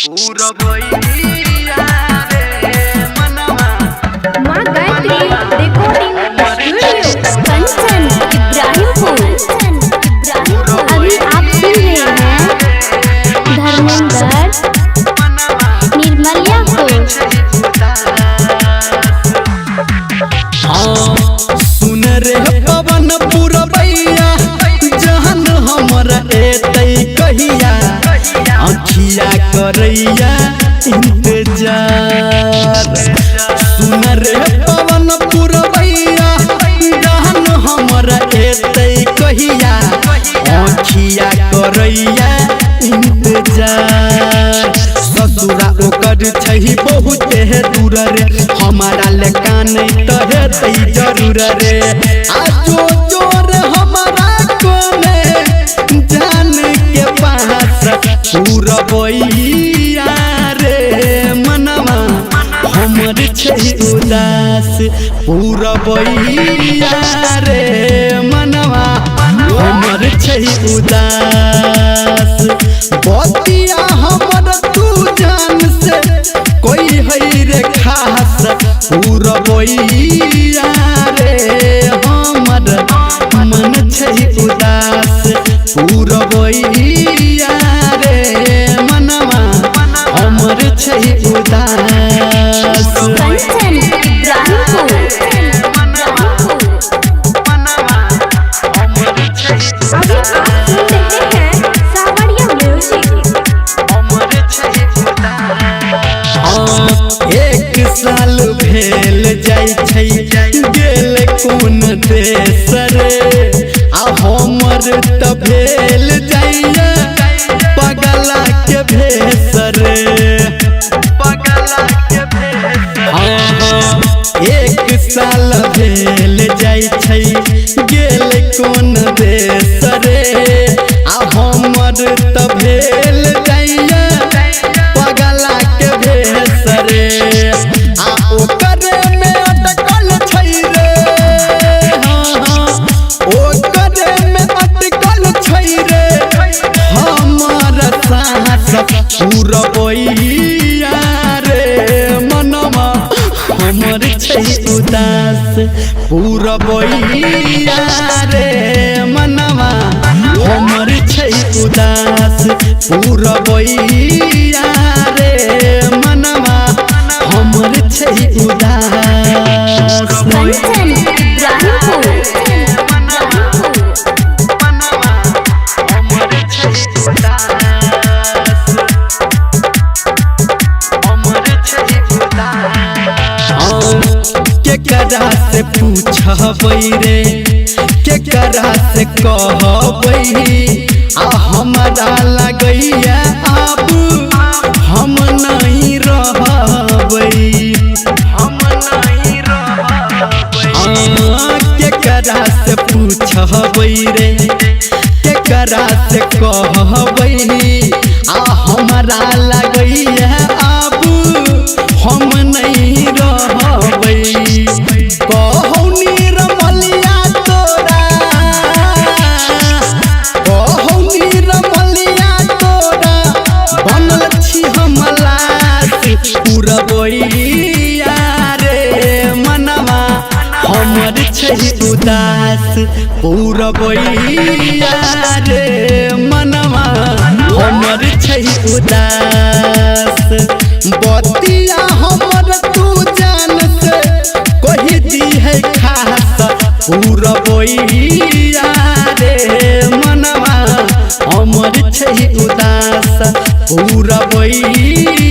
पूरा भइया रे मनवा माँ गायत्री रिकॉर्डिंग स्टूडियो कंचन इब्राहिमपुर। अभी आप सुन रहे हैं धर्मेंद्र निर्मलिया को। सुन रे पवन पुरबैया जहन हमरा एतै कहिया अखिया करैया इंतजार। सुन रे पवन पुरबैया जहन हमरा एतै कहिया अखिया करैया इंतजार। ससुरा ओकर छही बहुत दूर रे हमारा लेका नहीं तो हेतै जरूर रे। आजो जोर हमारा कोने जान के पास पूरा बइया रे मनवा हमर छही उदास। पूरा बइया रे मनवा हमर छही उदास। बतिया हमर तू जान से कोई है रे खास। पूरा बइया रे हमर मन छही उदास। पूरा बइया रे मनवा हमर छही उदास। कंचन इब्राहिमपुर। अभी आप सुन रहे हैं सावरिया म्यूजिक। एक साल भेल जाय छै गेल कोन देश रे आ हमर त भेल जाइया पगला के भेस रे। एक साल भेल जाय छै गेल कोन देश रे आ हमर त भेल जाइया पगला के भेस रे। आ ओकर में अटकल छै रे ओकर में अटकल छै रे हमर साहस। पूरा बइया रे मनवा हमर छै उदास। पूरा बइया रे मनवा हमर छै उदास। पूरा बइया रे मनवा हमर छै उदास। कंचन इब्राहिमपुर। केकरा से पूछबै रे केकरा से कहबै आ हमरा लगैया अब हम नहीं रहबै। केकरा से पूछबै रे केकरा से कहबै आ हमरा लगैया अब हम नहीं रहबै। कहौ निर्मलिया तोरा कहौ निर्मलिया तोरा बनल छी हम लाश। पूरा बइया रे मनवा हमर छै उदास। पूरा बइया रे मनवा हमर छै उदास। बतिया हमर तू जान से कोई दी है खास। पूरा बइया रे मनवा हमर छै उदास। पूरा बइया